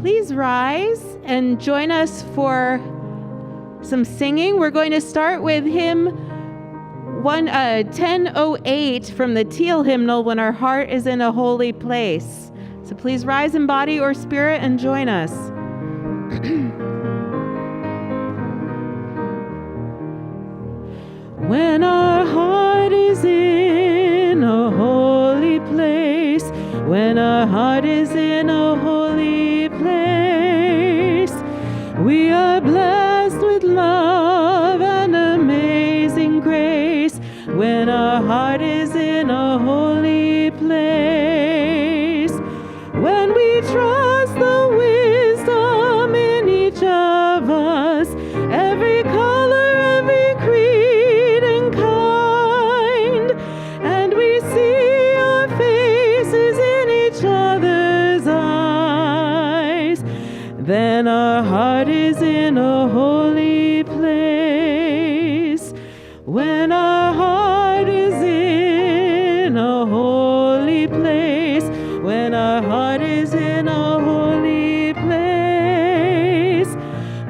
Please rise and join us for some singing. We're going to start with hymn 1008 from the Teal hymnal, When Our Heart is in a Holy Place. So please rise in body or spirit and join us. When our heart is in a holy place, when our heart is in a holy place, we are blessed with love and amazing grace. When our heart is in a holy place, when we trust the wisdom in each of us, every color, every creed and kind, and we see our faces in each other's eyes, then our heart is in a holy place. When our heart is in a holy place, when our heart is in a holy place,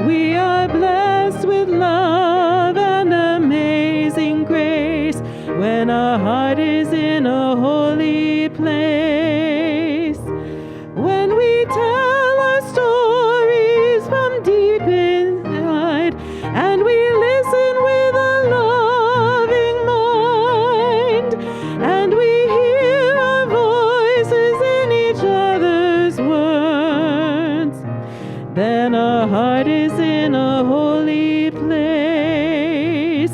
we are blessed with love and amazing grace. When our heart is in a holy place, when we tell our stories from deep inside, and we listen with a loving mind, and we hear our voices in each other's words, then our heart is in a holy place.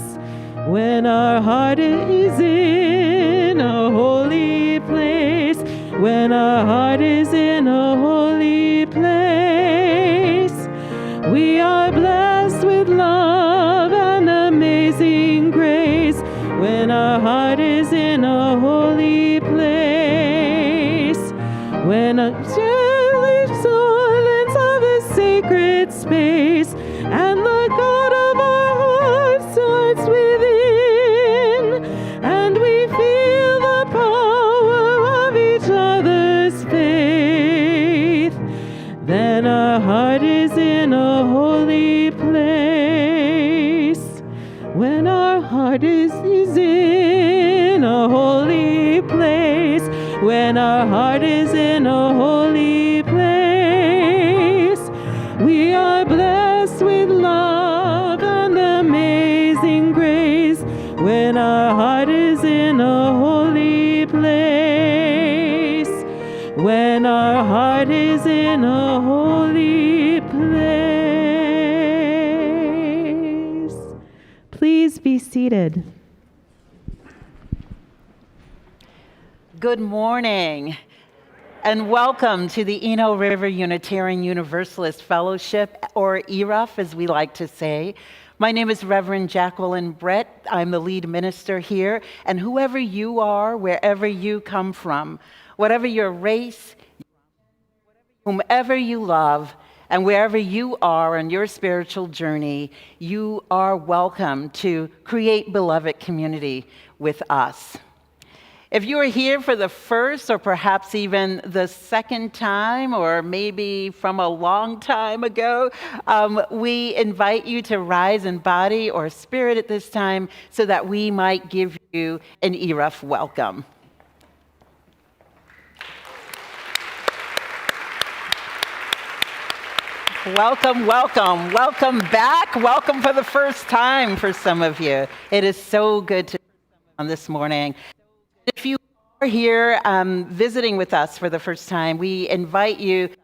When our heart is in a holy place, when our heart is in a holy place, we are blessed with love and amazing grace. When our heart is in a holy place, when a gently silence of a sacred space, and the God of our heart starts within, and we feel the power of each other's faith, then our heart is in a holy place. When our heart is in a holy place, when our heart is in a holy place, we are blessed with love and amazing grace. When our heart is in a holy place, when our heart is in a holy place. Please be seated. Good morning, and welcome to the Eno River Unitarian Universalist Fellowship, or ERUUF, as we like to say. My name is Reverend Jacqueline Brett. I'm the lead minister here, and whoever you are, wherever you come from, whatever your race, whomever you love, and wherever you are on your spiritual journey, you are welcome to create beloved community with us. If you are here for the first or perhaps even the second time, or maybe from a long time ago, we invite you to rise in body or spirit at this time so that we might give you an ERUUF welcome. Welcome, welcome, welcome back. Welcome for the first time for some of you. It is so good to be on this morning. If you are here visiting with us for the first time, we invite you to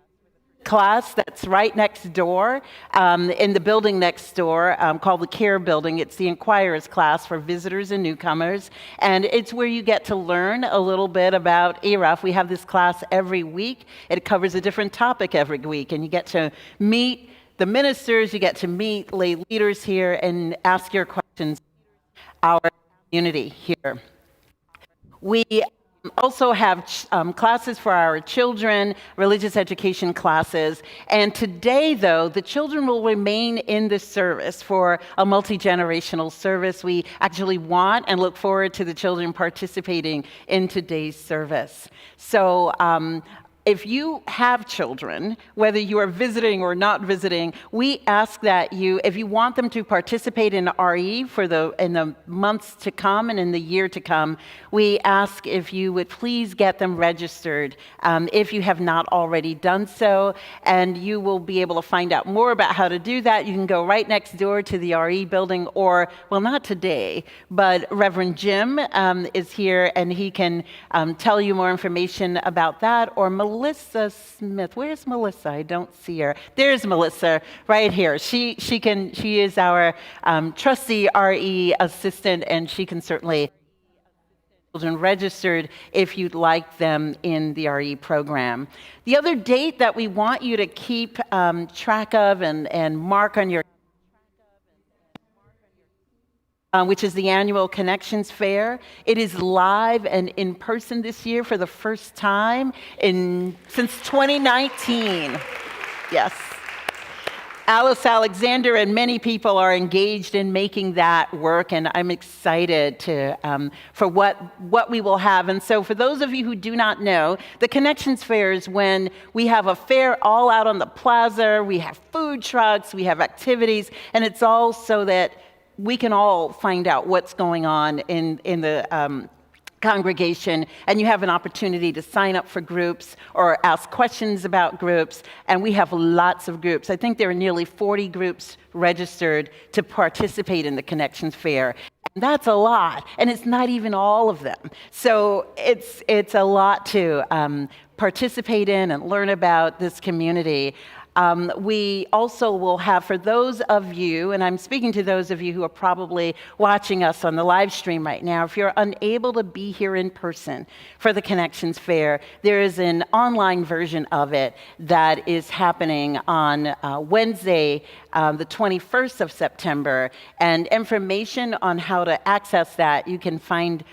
class that's right next door, in the building next door called the Care Building. It's the Inquirers class for visitors and newcomers, and it's where you get to learn a little bit about ERUUF. We have this class every week. It covers a different topic every week, and you get to meet the ministers, you get to meet lay leaders here and ask your questions our community here. We also have classes for our children, religious education classes. And today, though, the children will remain in the service for a multi-generational service. We actually want and look forward to the children participating in today's service. So if you have children, whether you are visiting or not visiting, we ask that you, if you want them to participate in RE in the months to come and in the year to come, we ask if you would please get them registered if you have not already done so, and you will be able to find out more about how to do that. You can go right next door to the RE building, or, well, not today, but Reverend Jim is here, and he can tell you more information about that, or Melissa Smith. Where's Melissa? I don't see her. There's Melissa right here. She is our trustee RE assistant, and she can certainly children registered if you'd like them in the RE program. The other date that we want you to keep track of and mark on your which is the annual Connections Fair. It is live and in person this year for the first time since 2019. Yes. Alice Alexander and many people are engaged in making that work, and I'm excited for what we will have. And so for those of you who do not know, the Connections Fair is when we have a fair all out on the plaza, we have food trucks, we have activities, and it's all so that we can all find out what's going on in the congregation, and you have an opportunity to sign up for groups or ask questions about groups, and we have lots of groups. I think there are nearly 40 groups registered to participate in the Connections Fair. And that's a lot, and it's not even all of them. So it's a lot to participate in and learn about this community. We also will have, for those of you, and I'm speaking to those of you who are probably watching us on the live stream right now, if you're unable to be here in person for the Connections Fair, there is an online version of it that is happening on Wednesday, the 21st of September, and information on how to access that you can find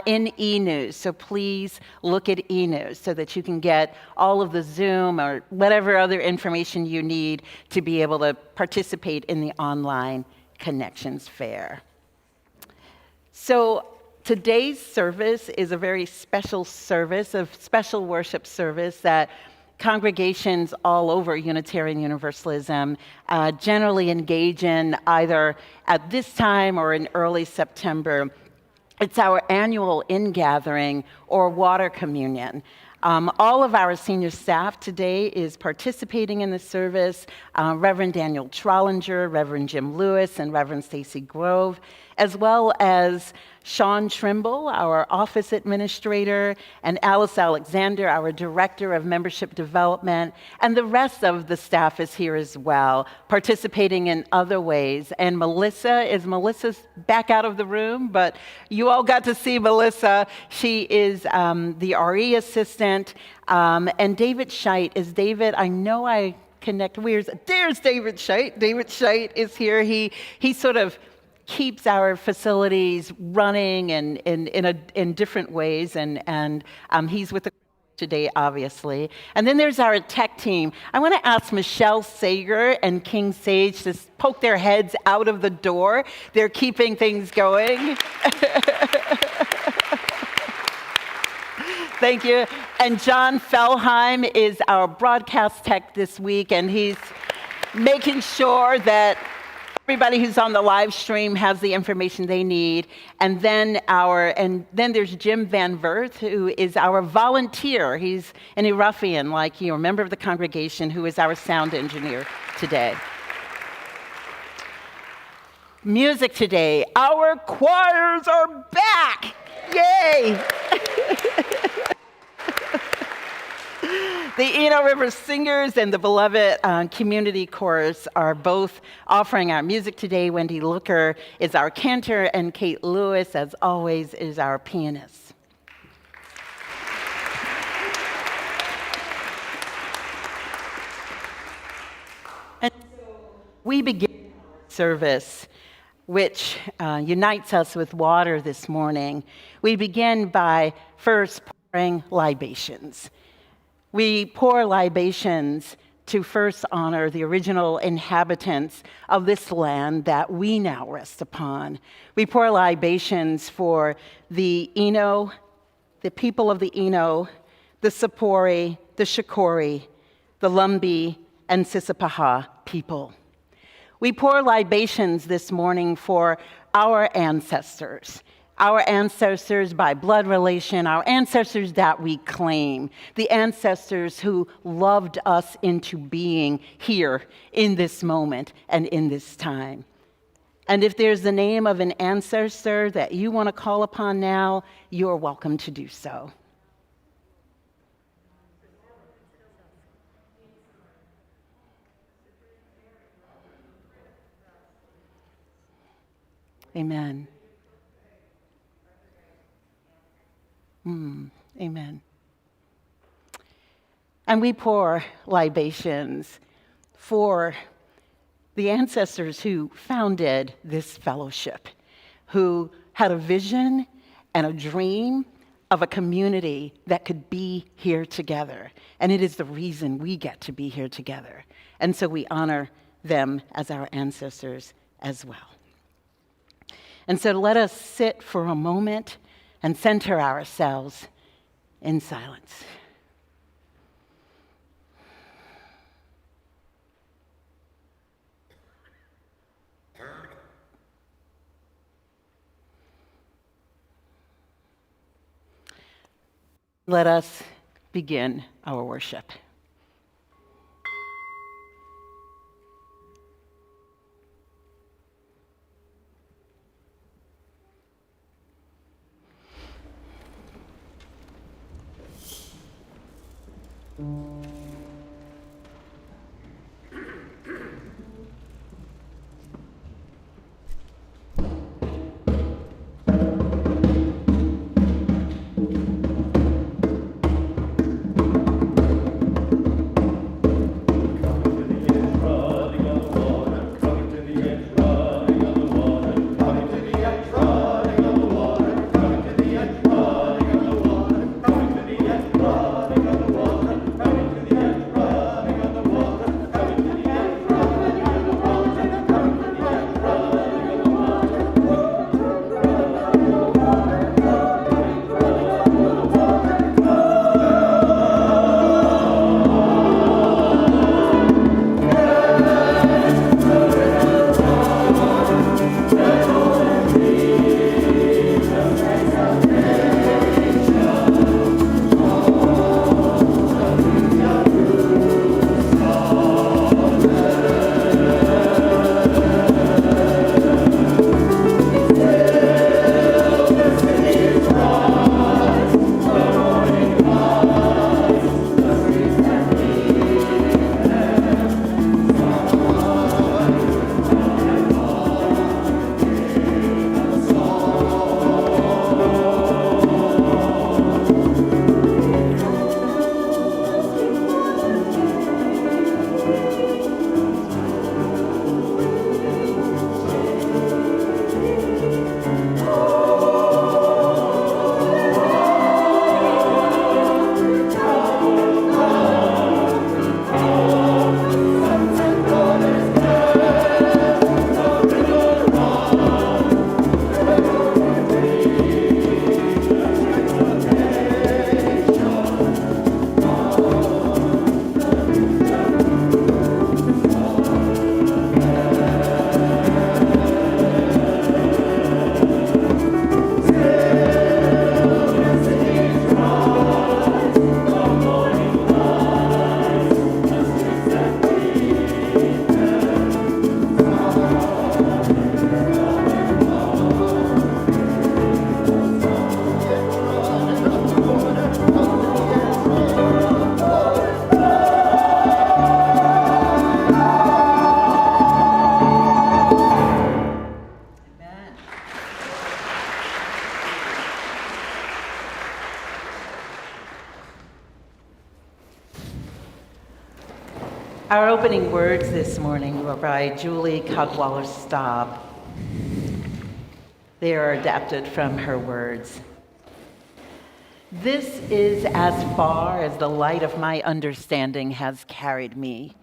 in eNews. So please look at eNews so that you can get all of the Zoom or whatever other information you need to be able to participate in the online Connections Fair. So today's service is a very special service, a special worship service that congregations all over Unitarian Universalism generally engage in either at this time or in early September. It's our annual Ingathering or water communion. All of our senior staff today is participating in the service. Reverend Daniel Trollinger, Reverend Jim Lewis, and Reverend Stacy Grove, as well as Shawn Trimble, our office administrator, and Alice Alexander, our director of membership development, and the rest of the staff is here as well, participating in other ways. And Melissa's back out of the room, but you all got to see Melissa. She is the RE assistant, and David Scheit is David. I know I connect. There's David Scheit. David Scheit is here. He sort of keeps our facilities running and in different ways, and he's with the today, obviously. And then there's our tech team. I want to ask Michelle Sager and King Sage to poke their heads out of the door. They're keeping things going. Thank you. And John Fellheim is our broadcast tech this week, and he's making sure that everybody who's on the live stream has the information they need. And then there's Jim Van Verth, who is our volunteer. He's an ERUUFian like you, a member of the congregation, who is our sound engineer today. Music today. Our choirs are back! Yay! The Eno River Singers and the beloved Community Chorus are both offering our music today. Wendy Looker is our cantor, and Kate Lewis, as always, is our pianist. And so we begin service, which unites us with water this morning. We begin by first pouring libations. We pour libations to first honor the original inhabitants of this land that we now rest upon. We pour libations for the Eno, the people of the Eno, the Sapori, the Shakori, the Lumbee, and Sissipaha people. We pour libations this morning for our ancestors by blood relation, our ancestors that we claim, the ancestors who loved us into being here in this moment and in this time. And if there's the name of an ancestor that you want to call upon now, you're welcome to do so. Amen. Amen. And we pour libations for the ancestors who founded this fellowship, who had a vision and a dream of a community that could be here together. And it is the reason we get to be here together. And so we honor them as our ancestors as well. And so let us sit for a moment and center ourselves in silence. Let us begin our worship. Our opening words this morning were by Julie Cadwallader-Staub. They are adapted from her words. This is as far as the light of my understanding has carried me.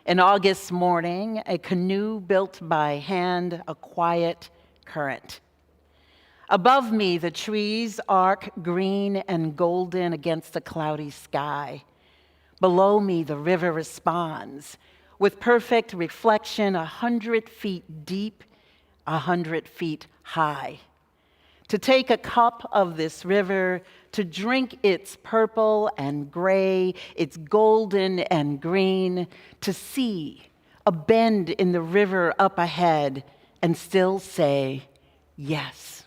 An August morning, a canoe built by hand, a quiet current. Above me, the trees arc green and golden against a cloudy sky. Below me, the river responds with perfect reflection, 100 feet deep, 100 feet high. To take a cup of this river, to drink its purple and gray, its golden and green, to see a bend in the river up ahead and still say, yes.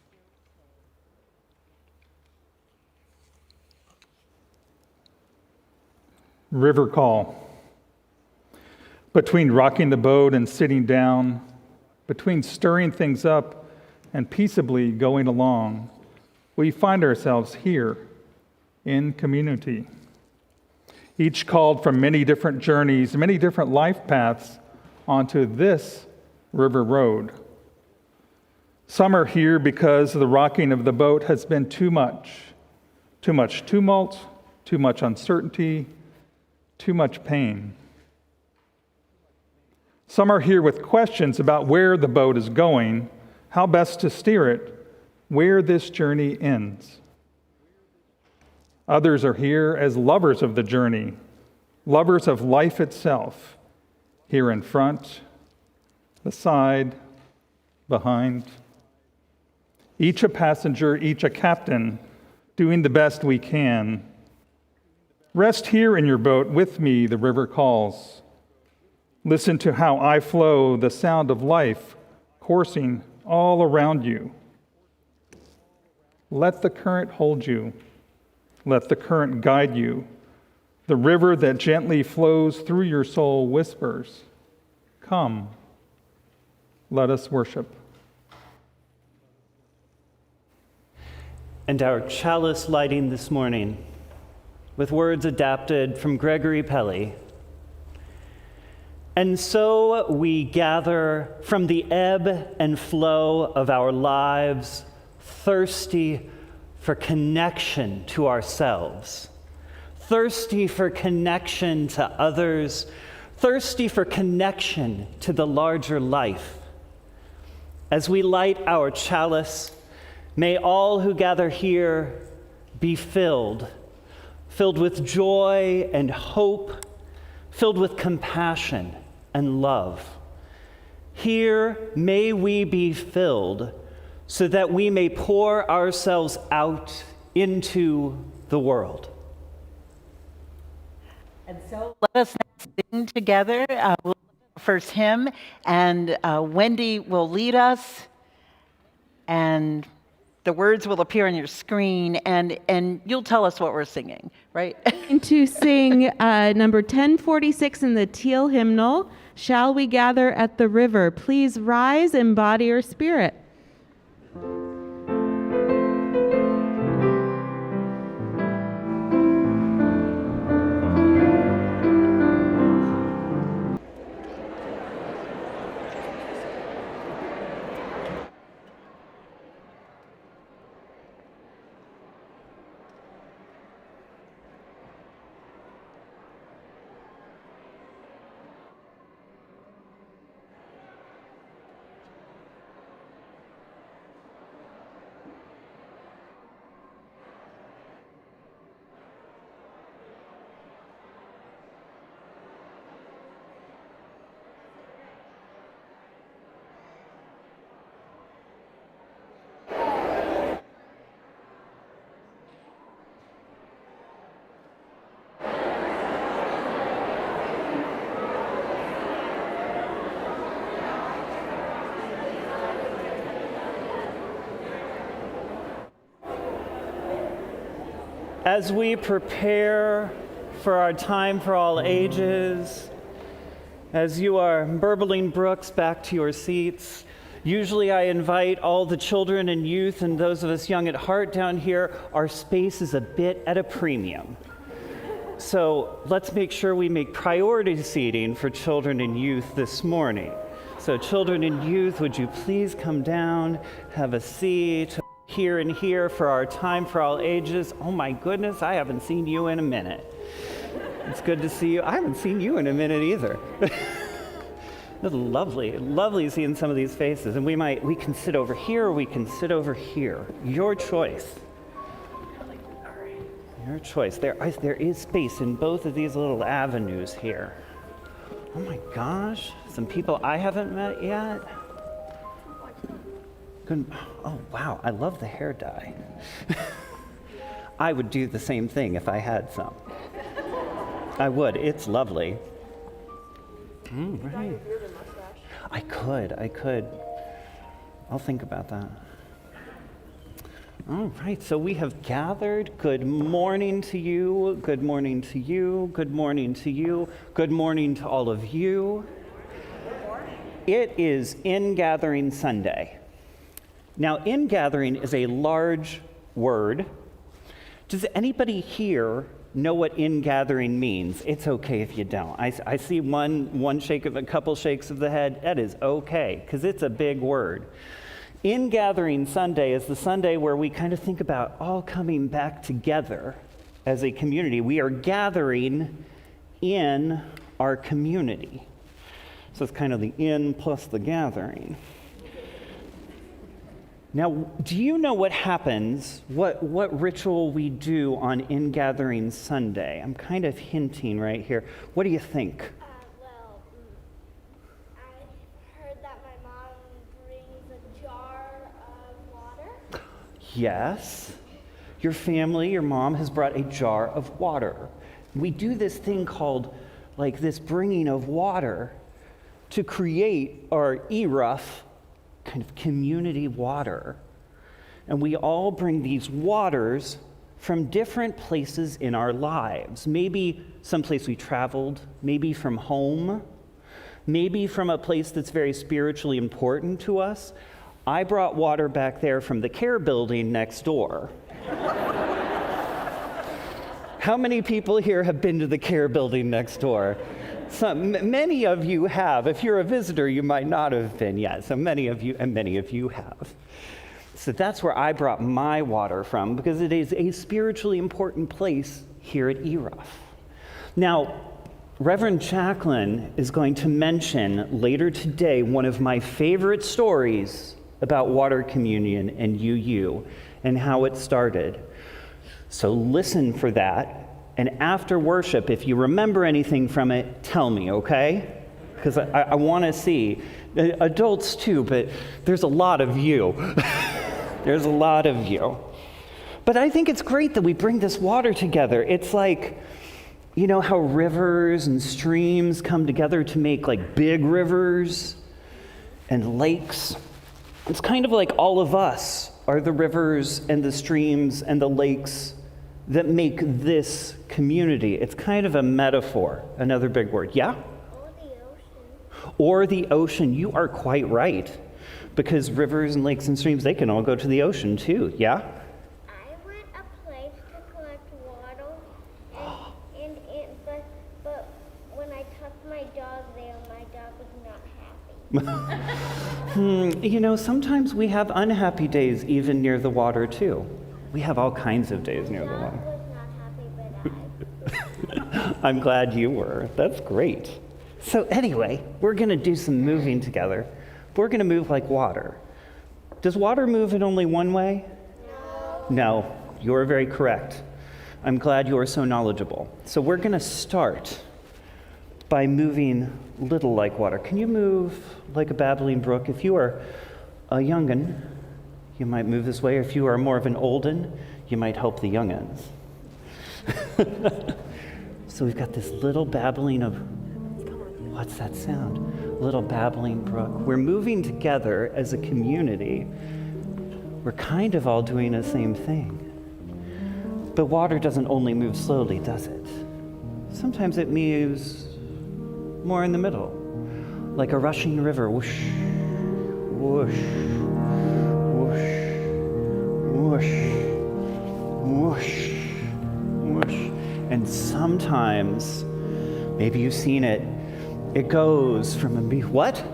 River call. Between rocking the boat and sitting down, between stirring things up and peaceably going along, we find ourselves here in community. Each called from many different journeys, many different life paths onto this river road. Some are here because the rocking of the boat has been too much tumult, too much uncertainty, too much pain. Some are here with questions about where the boat is going, how best to steer it, where this journey ends. Others are here as lovers of the journey, lovers of life itself, here in front, the side, behind. Each a passenger, each a captain, doing the best we can. Rest here in your boat with me, the river calls. Listen to how I flow, the sound of life coursing all around you. Let the current hold you. Let the current guide you. The river that gently flows through your soul whispers, "Come, let us worship." And our chalice lighting this morning with words adapted from Gregory Pelly. And so we gather from the ebb and flow of our lives, thirsty for connection to ourselves, thirsty for connection to others, thirsty for connection to the larger life. As we light our chalice, may all who gather here be filled with joy and hope, filled with compassion and love. Here may we be filled so that we may pour ourselves out into the world. And so let us now sing together. We'll sing the first hymn, and Wendy will lead us, and the words will appear on your screen, and you'll tell us what we're singing, right? To sing number 1046 in the teal hymnal, "Shall We Gather at the River?" Please rise in body or spirit. As we prepare for our time for all ages, as you are burbling brooks back to your seats, usually I invite all the children and youth and those of us young at heart down here. Our space is a bit at a premium. So let's make sure we make priority seating for children and youth this morning. So children and youth, would you please come down, have a seat here and here for our time for all ages. Oh my goodness, I haven't seen you in a minute. It's good to see you. I haven't seen you in a minute either. It's lovely seeing some of these faces. And we can sit over here or we can sit over here. Your choice. All right. Your choice. There is space in both of these little avenues here. Oh my gosh, some people I haven't met yet. Good. Oh wow, I love the hair dye. I would do the same thing if I had some. I would, it's lovely. Right. I could. I'll think about that. All right, so we have gathered. Good morning to you. Good morning to you. Good morning to you. Good morning to all of you. It is Ingathering Sunday. Now, ingathering is a large word. Does anybody here know what ingathering means? It's okay if you don't. I see one shake of a couple shakes of the head. That is okay, because it's a big word. Ingathering Sunday is the Sunday where we kind of think about all coming back together as a community. We are gathering in our community. So it's kind of the in plus the gathering. Now, do you know what happens, what ritual we do on Ingathering Sunday? I'm kind of hinting right here. What do you think? I heard that my mom brings a jar of water. Yes. Your family, your mom has brought a jar of water. We do this thing called, like this bringing of water to create our ERUUF, kind of community water. And we all bring these waters from different places in our lives. Maybe someplace we traveled, maybe from home, maybe from a place that's very spiritually important to us. I brought water back there from the care building next door. How many people here have been to the care building next door? Many of you have. If you're a visitor, you might not have been yet. So many of you have. So that's where I brought my water from, because it is a spiritually important place here at ERUUF. Now, Reverend Jacqueline is going to mention later today one of my favorite stories about water communion and UU and how it started. So listen for that. And after worship, if you remember anything from it, tell me, okay? Because I want to see. Adults too, but there's a lot of you. There's a lot of you. But I think it's great that we bring this water together. It's like, you know how rivers and streams come together to make like big rivers and lakes? It's kind of like all of us are the rivers and the streams and the lakes that make this community. It's kind of a metaphor, another big word. Yeah? Or the ocean. Or the ocean. You are quite right. Because rivers and lakes and streams, they can all go to the ocean too. Yeah? I went a place to collect water, but when I took my dog there, my dog was not happy. You know, sometimes we have unhappy days even near the water too. We have all kinds of days near the Dog water. was not happy, but I. I'm glad you were. That's great. So anyway, we're going to do some moving together. We're going to move like water. Does water move in only one way? No, you are very correct. I'm glad you are so knowledgeable. So we're going to start by moving little like water. Can you move like a babbling brook? If you are a young'un, you might move this way. If you are more of an old'un, you might help the young'uns. So we've got this little babbling of, what's that sound? Little babbling brook. We're moving together as a community. We're kind of all doing the same thing. But water doesn't only move slowly, does it? Sometimes it moves more in the middle, like a rushing river. Whoosh, whoosh, whoosh, whoosh, whoosh, whoosh. And sometimes, maybe you've seen it, it goes from what?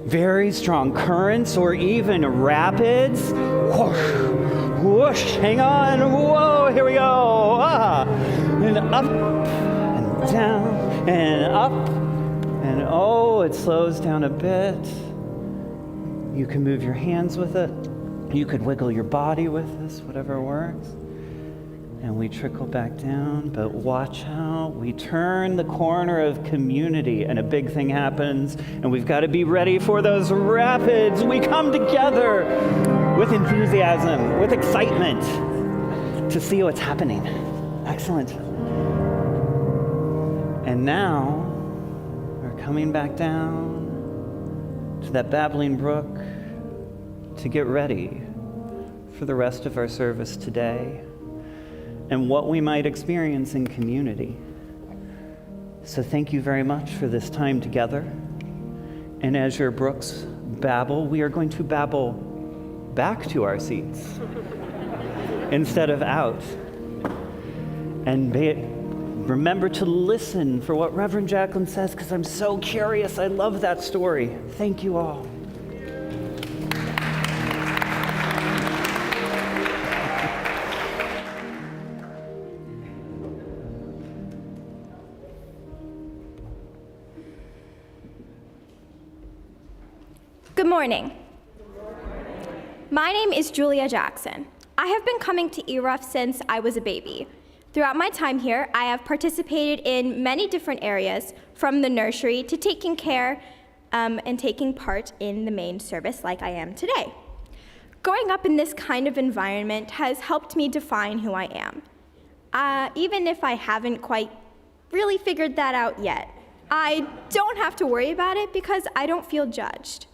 Very strong currents or even rapids. Whoosh, whoosh, hang on, whoa, here we go. And up and down and up. And oh, it slows down a bit. You can move your hands with it. You could wiggle your body with this, whatever works. And we trickle back down, but watch how we turn the corner of community and a big thing happens, and we've got to be ready for those rapids. We come together with enthusiasm, with excitement to see what's happening. Excellent. And now we're coming back down to that babbling brook to get ready for the rest of our service today and what we might experience in community. So thank you very much for this time together. And as your brooks babble, we are going to babble back to our seats instead of out. And remember to listen for what Reverend Jacqueline says, because I'm so curious. I love that story. Thank you all. Good morning. My name is Julia Jackson. I have been coming to ERUUF since I was a baby. Throughout my time here, I have participated in many different areas, from the nursery to taking care and taking part in the main service like I am today. Growing up in this kind of environment has helped me define who I am. Even if I haven't quite really figured that out yet, I don't have to worry about it because I don't feel judged.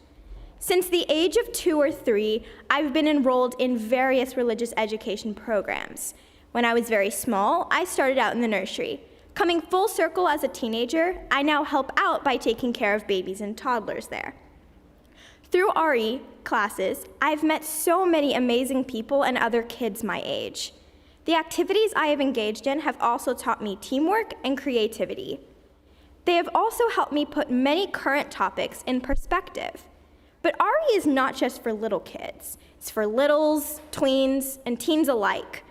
Since the age of 2 or 3, I've been enrolled in various religious education programs. When I was very small, I started out in the nursery. Coming full circle as a teenager, I now help out by taking care of babies and toddlers there. Through RE classes, I've met so many amazing people and other kids my age. The activities I have engaged in have also taught me teamwork and creativity. They have also helped me put many current topics in perspective. But RE is not just for little kids. It's for littles, tweens, and teens alike.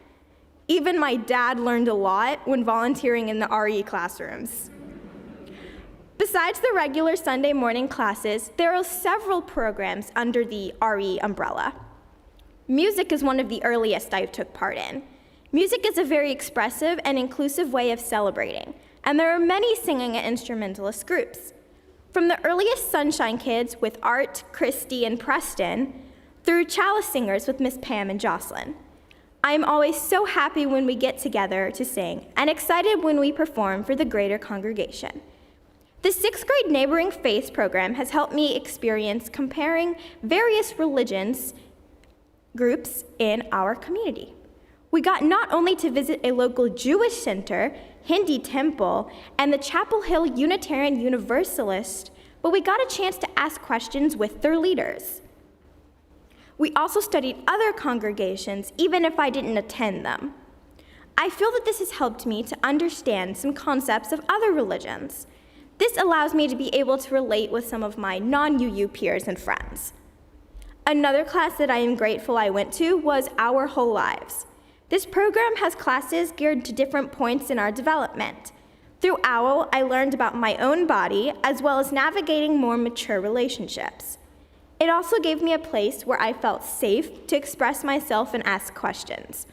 Even my dad learned a lot when volunteering in the RE classrooms. Besides the regular Sunday morning classes, there are several programs under the RE umbrella. Music is one of the earliest I took part in. Music is a very expressive and inclusive way of celebrating, and there are many singing and instrumentalist groups. From the earliest Sunshine Kids with Art, Christy, and Preston, through Chalice Singers with Miss Pam and Jocelyn. I am always so happy when we get together to sing, and excited when we perform for the greater congregation. The 6th grade Neighboring Faiths program has helped me experience comparing various religions groups in our community. We got not only to visit a local Jewish center, Hindi temple, and the Chapel Hill Unitarian Universalist, but we got a chance to ask questions with their leaders. We also studied other congregations, even if I didn't attend them. I feel that this has helped me to understand some concepts of other religions. This allows me to be able to relate with some of my non-UU peers and friends. Another class that I am grateful I went to was Our Whole Lives. This program has classes geared to different points in our development. Through OWL, I learned about my own body, as well as navigating more mature relationships. It also gave me a place where I felt safe to express myself and ask questions.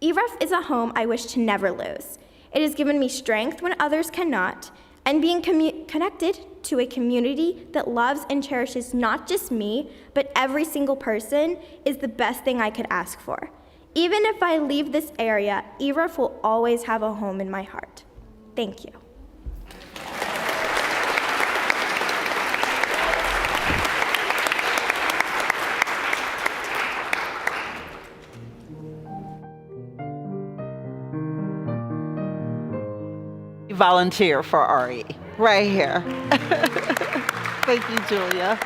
ERUUF is a home I wish to never lose. It has given me strength when others cannot, and being connected to a community that loves and cherishes not just me, but every single person is the best thing I could ask for. Even if I leave this area, ERUUF will always have a home in my heart. Thank you. Volunteer for RE, right here. Thank you, Julia.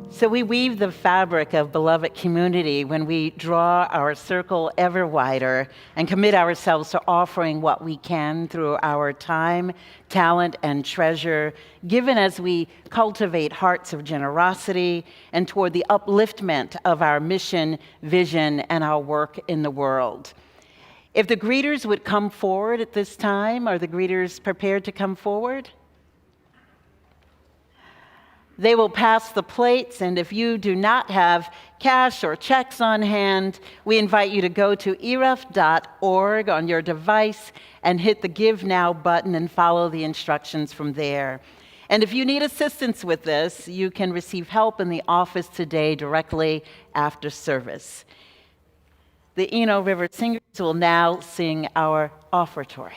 So we weave the fabric of beloved community when we draw our circle ever wider and commit ourselves to offering what we can through our time, talent, and treasure, given as we cultivate hearts of generosity and toward the upliftment of our mission, vision, and our work in the world. If the greeters would come forward at this time, are the greeters prepared to come forward? They will pass the plates, and if you do not have cash or checks on hand, we invite you to go to ERUUF.org on your device and hit the Give Now button and follow the instructions from there. And if you need assistance with this, you can receive help in the office today directly after service. The Eno River Singers will now sing our offertory.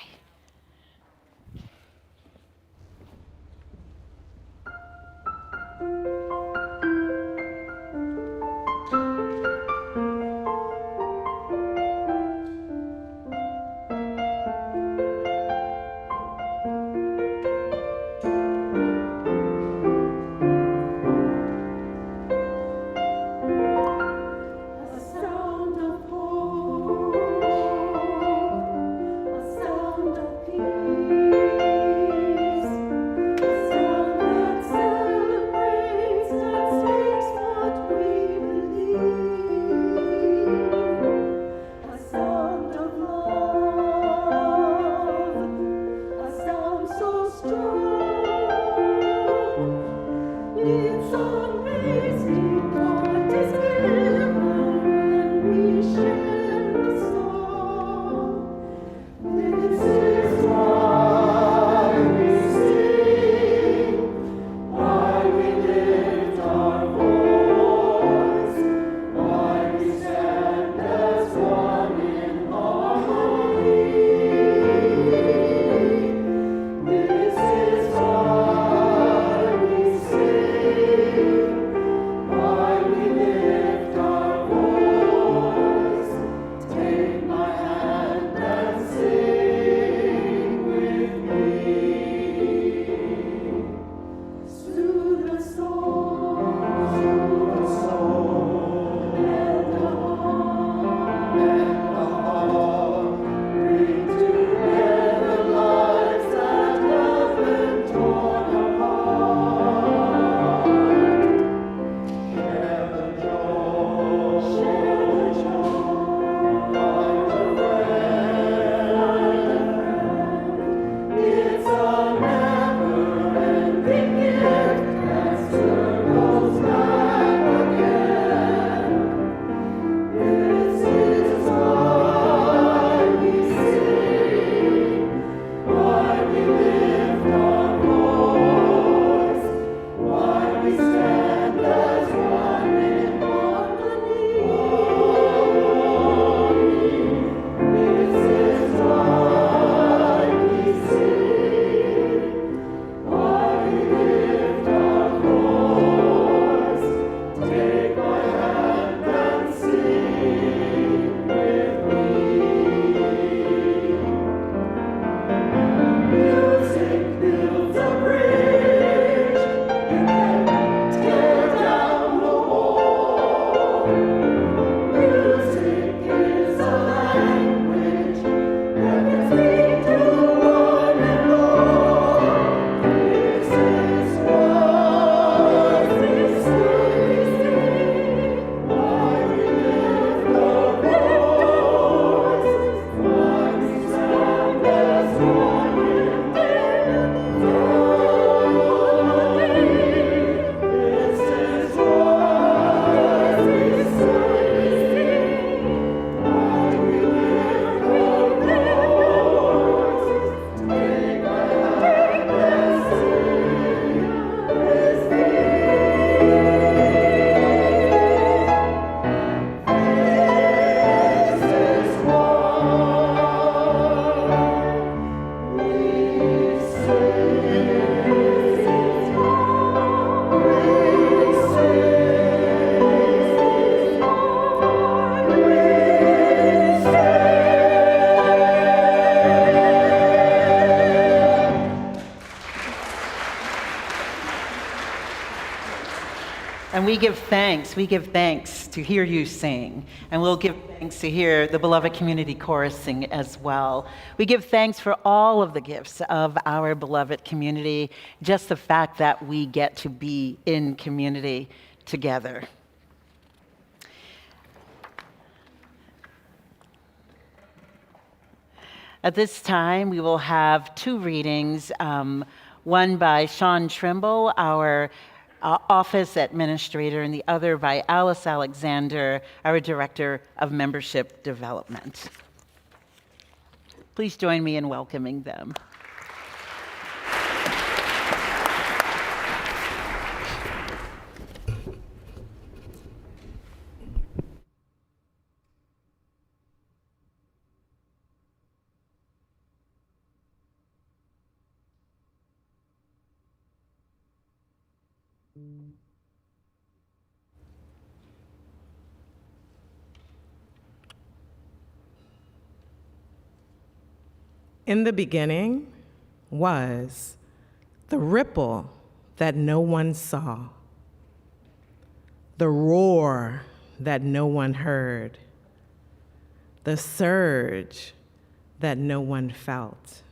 And we give thanks to hear you sing. And we'll give thanks to hear the beloved community chorus sing as well. We give thanks for all of the gifts of our beloved community, just the fact that we get to be in community together. At this time, we will have two readings, one by Shawn Trimble, our office administrator, and the other by Alice Alexander, our director of membership development. Please join me in welcoming them. In the beginning was the ripple that no one saw, the roar that no one heard, the surge that no one felt.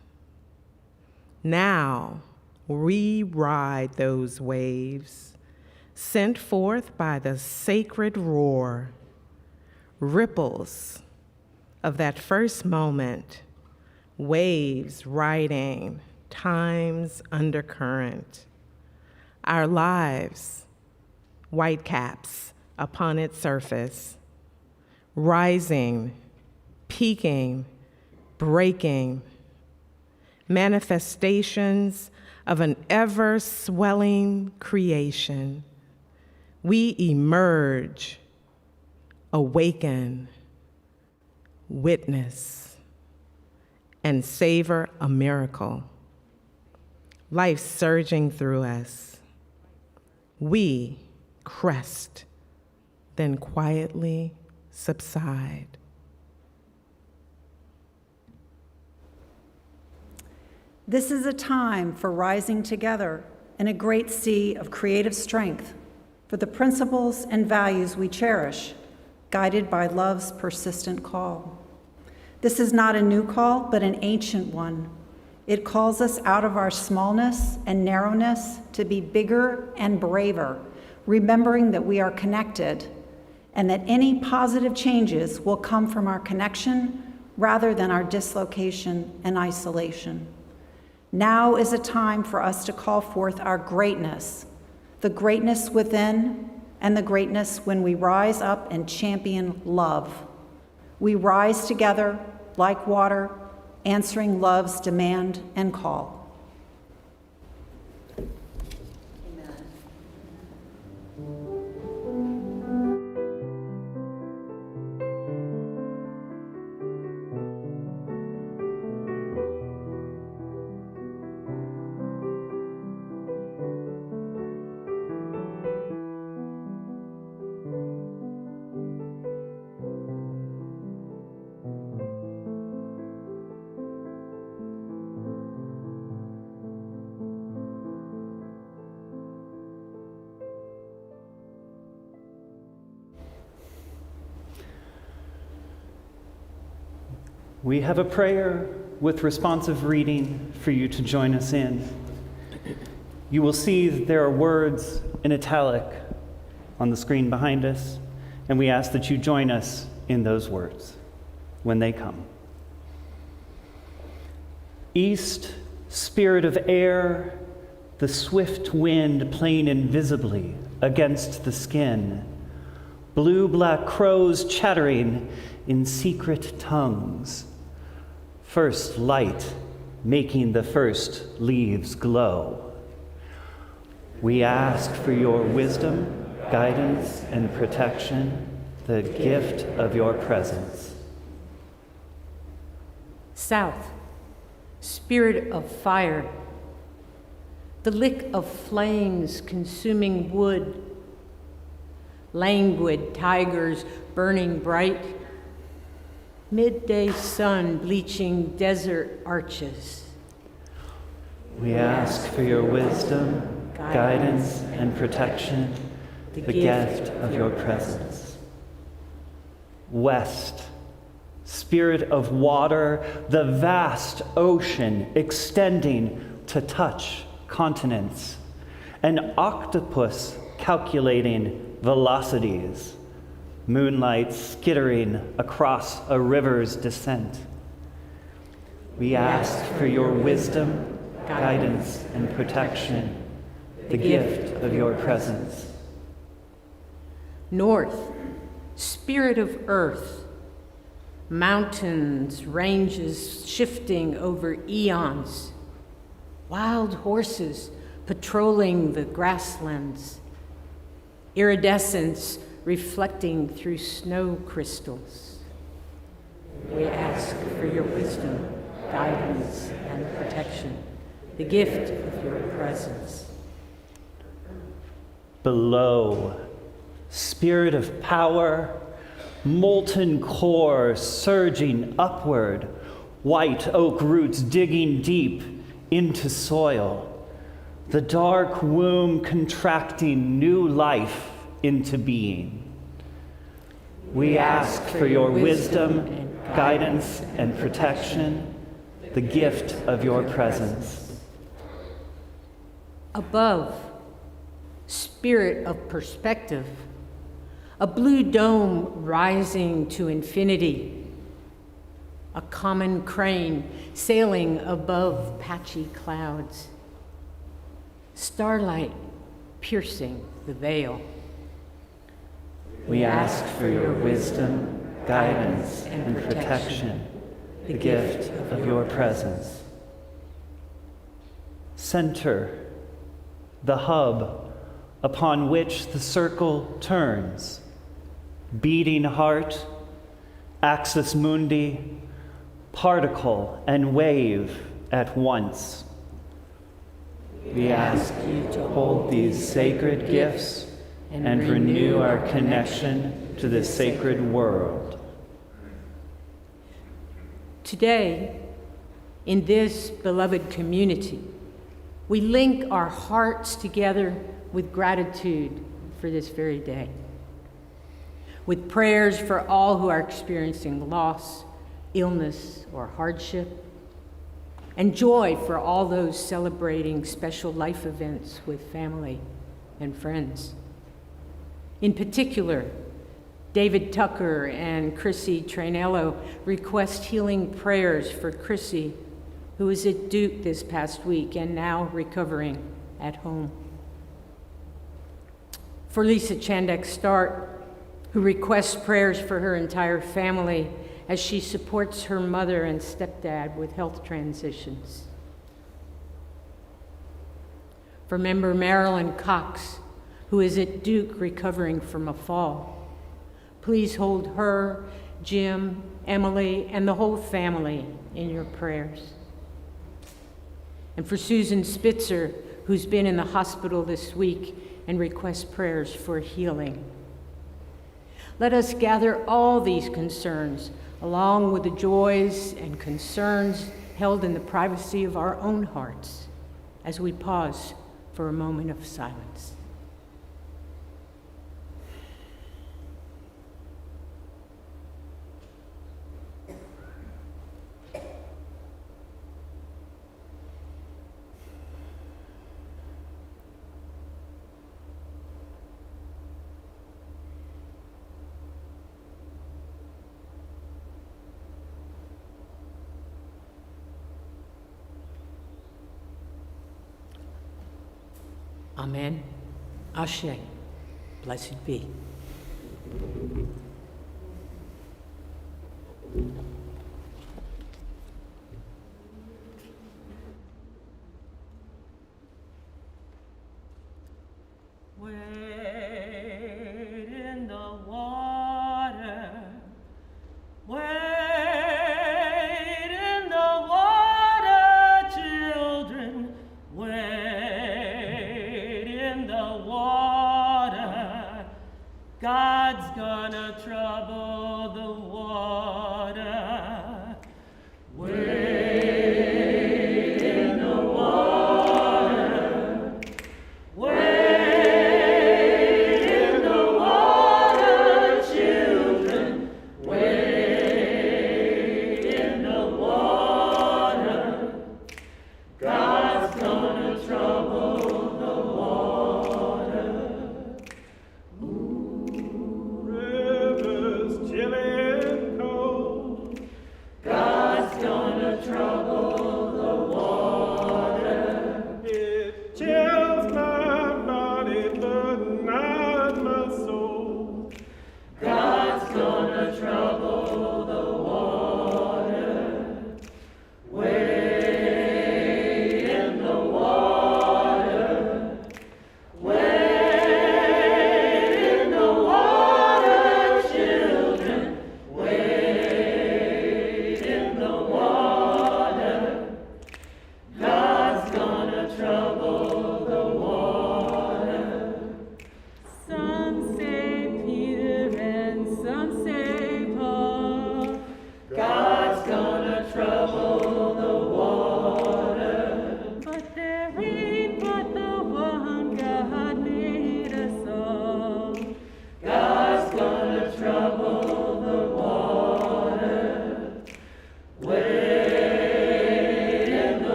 Now we ride those waves, sent forth by the sacred roar, ripples of that first moment, waves riding time's undercurrent. Our lives, whitecaps upon its surface, rising, peaking, breaking, manifestations of an ever-swelling creation. We emerge, awaken, witness, and savor a miracle. Life surging through us. We crest, then quietly subside. This is a time for rising together in a great sea of creative strength for the principles and values we cherish, guided by love's persistent call. This is not a new call, but an ancient one. It calls us out of our smallness and narrowness to be bigger and braver, remembering that we are connected and that any positive changes will come from our connection rather than our dislocation and isolation. Now is a time for us to call forth our greatness, the greatness within and the greatness when we rise up and champion love. We rise together like water, answering love's demand and call. We have a prayer with responsive reading for you to join us in. You will see that there are words in italic on the screen behind us, and we ask that you join us in those words when they come. East, spirit of air, the swift wind playing invisibly against the skin, blue-black crows chattering in secret tongues, first light making the first leaves glow. We ask for your wisdom, guidance, and protection, the gift of your presence. South, spirit of fire, the lick of flames consuming wood, languid tigers burning bright, midday sun bleaching desert arches. We ask for your wisdom, guidance, and protection, the gift of your presence. West, spirit of water, the vast ocean extending to touch continents, an octopus calculating velocities, moonlight skittering across a river's descent. We ask for your wisdom, guidance, and protection, the gift of your presence. North, spirit of earth, mountains, ranges shifting over eons, wild horses patrolling the grasslands, iridescence reflecting through snow crystals. We ask for your wisdom, guidance, and protection, the gift of your presence. Below, spirit of power, molten core surging upward, white oak roots digging deep into soil, the dark womb contracting new life into being. We ask for your wisdom, guidance, and protection, the gift of your presence. Above, spirit of perspective, a blue dome rising to infinity, a common crane sailing above patchy clouds, starlight piercing the veil. We ask for your wisdom, guidance, and protection, the gift of your presence. Center, the hub upon which the circle turns, beating heart, axis mundi, particle and wave at once. We ask you to hold these sacred gifts and renew our connection to this sacred world. Today, in this beloved community, we link our hearts together with gratitude for this very day, with prayers for all who are experiencing loss, illness, or hardship, and joy for all those celebrating special life events with family and friends. In particular, David Tucker and Chrissy Trainello request healing prayers for Chrissy, who was at Duke this past week and now recovering at home. For Lisa Chandek-Start, who requests prayers for her entire family as she supports her mother and stepdad with health transitions. For member Marilyn Cox, who is at Duke recovering from a fall. Please hold her, Jim, Emily, and the whole family in your prayers. And for Susan Spitzer, who's been in the hospital this week and requests prayers for healing. Let us gather all these concerns along with the joys and concerns held in the privacy of our own hearts as we pause for a moment of silence. Amen. Ashe. Blessed be. Wade in the water. Wade in the water, children. Wade in the water. God's gonna trouble the water. Wade in the water. Wade in the water, children. Wade in the water. God's gonna trouble the water. Rivers chilly and cold. God's gonna trouble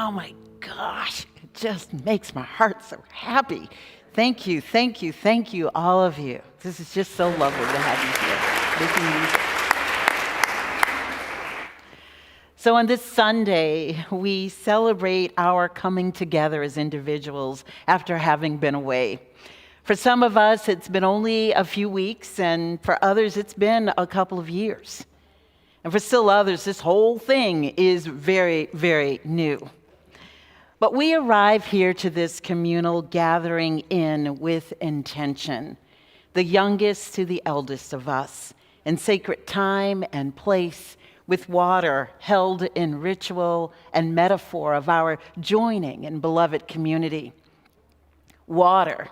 Oh my gosh, it just makes my heart so happy. Thank you, thank you, thank you, all of you. This is just so lovely to have you here. Making music. So on this Sunday, we celebrate our coming together as individuals after having been away. For some of us, it's been only a few weeks, and for others, it's been a couple of years. And for still others, this whole thing is very, very new. But we arrive here to this communal gathering in with intention, the youngest to the eldest of us, in sacred time and place, with water held in ritual and metaphor of our joining in beloved community. Water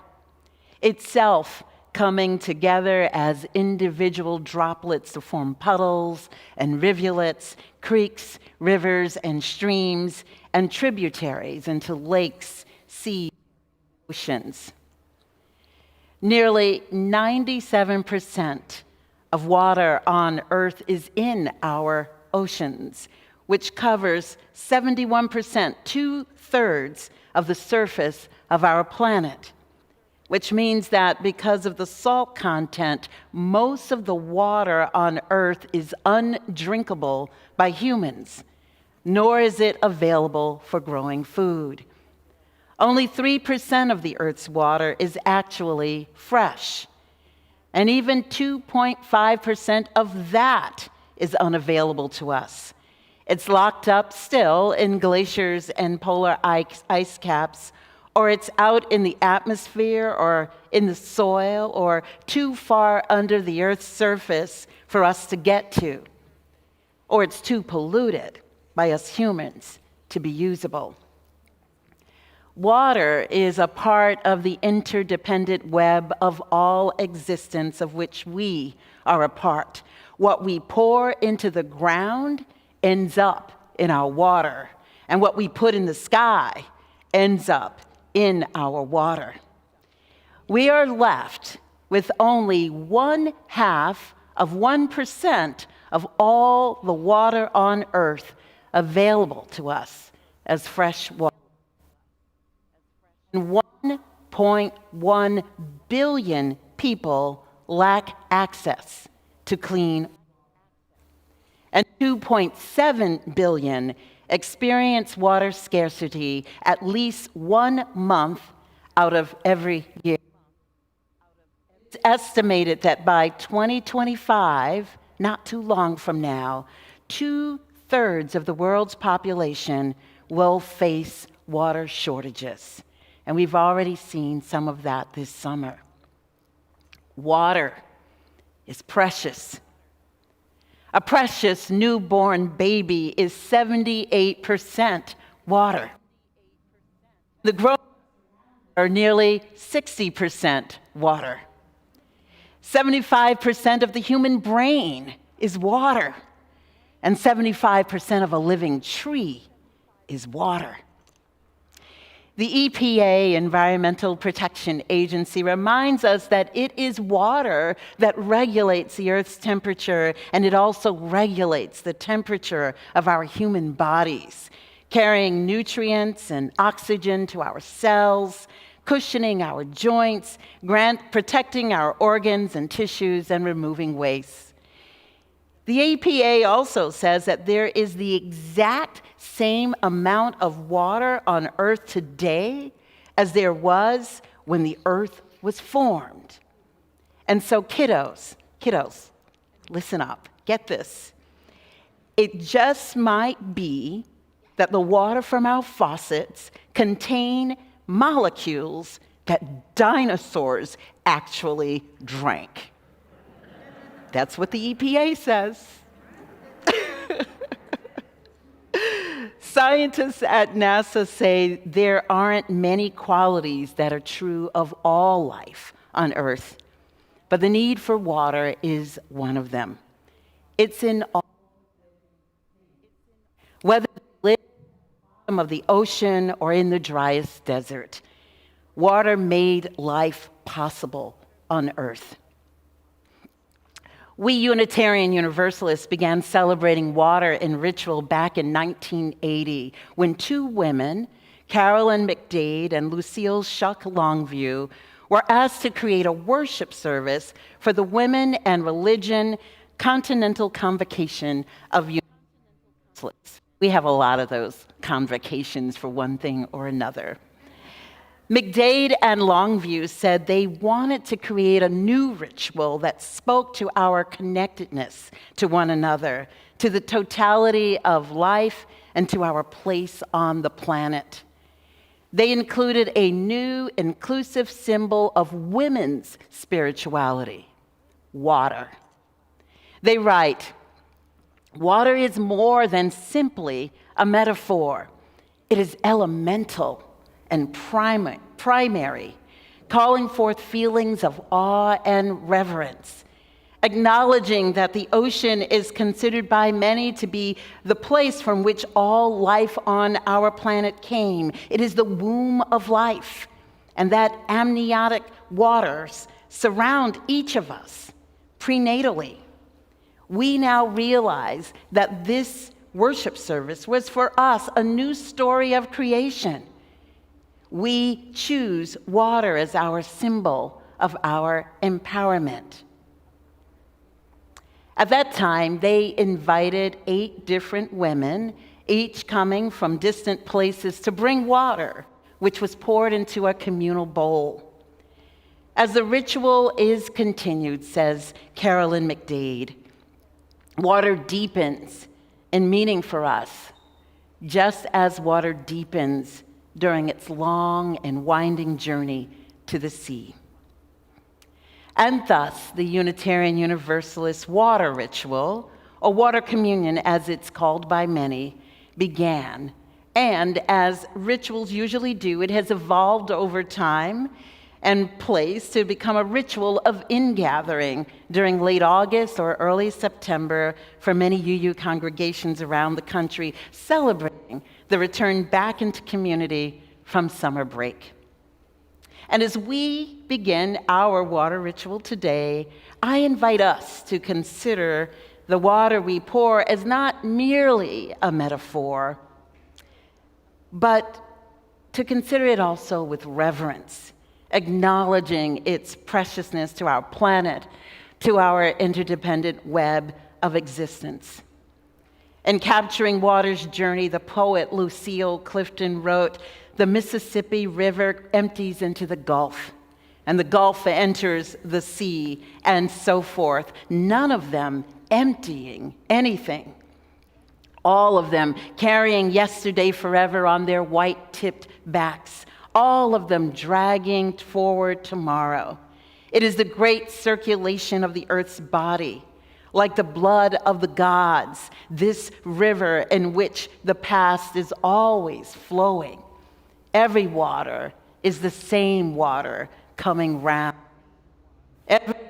itself coming together as individual droplets to form puddles and rivulets, creeks, rivers, and streams, and tributaries into lakes, seas, oceans. Nearly 97% of water on Earth is in our oceans, which covers 71%, 2/3 of the surface of our planet, which means that because of the salt content, most of the water on Earth is undrinkable by humans, nor is it available for growing food. Only 3% of the Earth's water is actually fresh. And even 2.5% of that is unavailable to us. It's locked up still in glaciers and polar ice caps, or it's out in the atmosphere or in the soil or too far under the Earth's surface for us to get to, or it's too polluted by us humans to be usable. Water is a part of the interdependent web of all existence of which we are a part. What we pour into the ground ends up in our water, and what we put in the sky ends up in our water. We are left with only 1/2% of all the water on Earth available to us as fresh water. 1.1 billion people lack access to clean water, and 2.7 billion experience water scarcity at least 1 month out of every year. It's estimated that by 2025, not too long from now, 2/3 of the world's population will face water shortages. And we've already seen some of that this summer. Water is precious. A precious newborn baby is 78% water. The growing are nearly 60% water. 75% of the human brain is water, and 75% of a living tree is water. The EPA, Environmental Protection Agency, reminds us that it is water that regulates the Earth's temperature, and it also regulates the temperature of our human bodies, carrying nutrients and oxygen to our cells, cushioning our joints, protecting our organs and tissues, and removing waste. The EPA also says that there is the exact same amount of water on Earth today as there was when the Earth was formed. And so kiddos, listen up, get this. It just might be that the water from our faucets contain molecules that dinosaurs actually drank. That's what the EPA says. Scientists at NASA say there aren't many qualities that are true of all life on Earth, but the need for water is one of them. It's in all, whether you live at the bottom of the ocean or in the driest desert, water made life possible on Earth. We Unitarian Universalists began celebrating water in ritual back in 1980 when two women, Carolyn McDade and Lucille Shuck Longview, were asked to create a worship service for the Women and Religion Continental Convocation of Universalists. We have a lot of those convocations for one thing or another. McDade and Longview said they wanted to create a new ritual that spoke to our connectedness to one another, to the totality of life, and to our place on the planet. They included a new inclusive symbol of women's spirituality, water. They write, "Water is more than simply a metaphor. It is elemental and primary, calling forth feelings of awe and reverence, acknowledging that the ocean is considered by many to be the place from which all life on our planet came. It is the womb of life, and that amniotic waters surround each of us prenatally. We now realize that this worship service was for us a new story of creation. We choose water as our symbol of our empowerment." At that time, they invited 8 different women, each coming from distant places, to bring water, which was poured into a communal bowl. As the ritual is continued, says Carolyn McDade, water deepens in meaning for us, just as water deepens during its long and winding journey to the sea. And thus, the Unitarian Universalist water ritual, or water communion as it's called by many, began. And as rituals usually do, it has evolved over time and place to become a ritual of ingathering during late August or early September for many UU congregations around the country, celebrating the return back into community from summer break. And as we begin our water ritual today, I invite us to consider the water we pour as not merely a metaphor, but to consider it also with reverence, acknowledging its preciousness to our planet, to our interdependent web of existence. In capturing water's journey, the poet Lucille Clifton wrote, "The Mississippi River empties into the Gulf, and the Gulf enters the sea, and so forth, none of them emptying anything. All of them carrying yesterday forever on their white-tipped backs, all of them dragging forward tomorrow. It is the great circulation of the earth's body, like the blood of the gods, this river in which the past is always flowing. Every water is the same water coming round. Every day,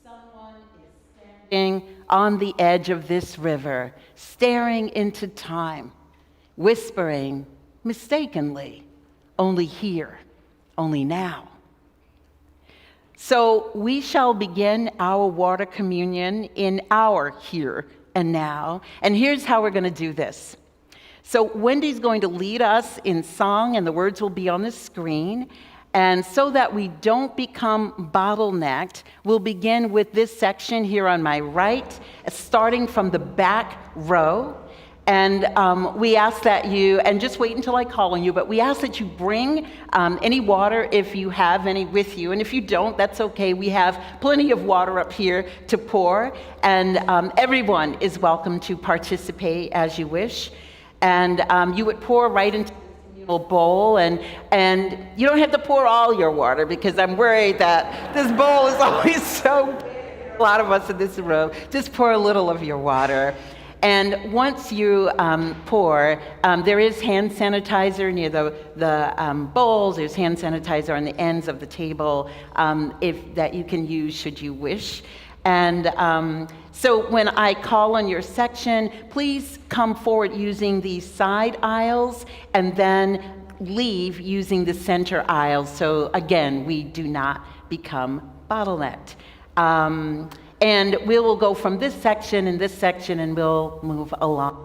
someone is standing on the edge of this river, staring into time, whispering mistakenly, only here, only now." So we shall begin our water communion in our here and now. And here's how we're going to do this. So Wendy's going to lead us in song, and the words will be on the screen. And so that we don't become bottlenecked, we'll begin with this section here on my right, starting from the back row. And we ask that you, and just wait until I call on you, but we ask that you bring any water if you have any with you. And if you don't, that's okay. We have plenty of water up here to pour. And everyone is welcome to participate as you wish. And you would pour right into the bowl. And you don't have to pour all your water, because I'm worried that this bowl is always so big. A lot of us in this room. Just pour a little of your water. And once you pour, there is hand sanitizer near the bowls. There's hand sanitizer on the ends of the table that you can use should you wish. And so when I call on your section, please come forward using the side aisles and then leave using the center aisles. So again, we do not become bottlenecked. And we will go from this section and this section, and we'll move along.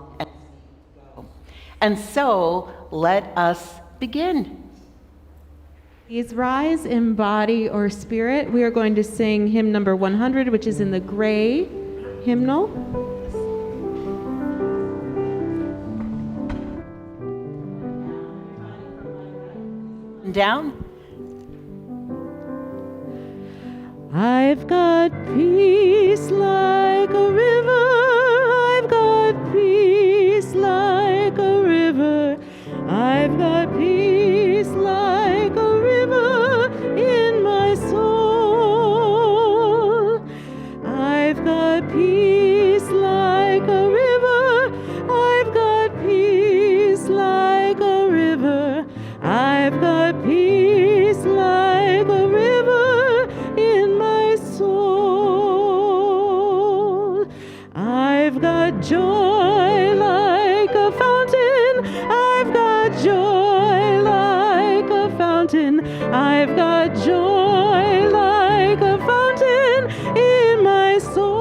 And so, let us begin. Please rise in body or spirit. We are going to sing hymn number 100, which is in the gray hymnal. Down. I've got peace like a river. I've got peace like a river. I've got peace like a river in my soul. I've got peace like a river. I've got peace like a river. I've got peace like a river in my soul. I've got joy like a fountain. I've got joy like a fountain. I've got joy like a fountain in my soul.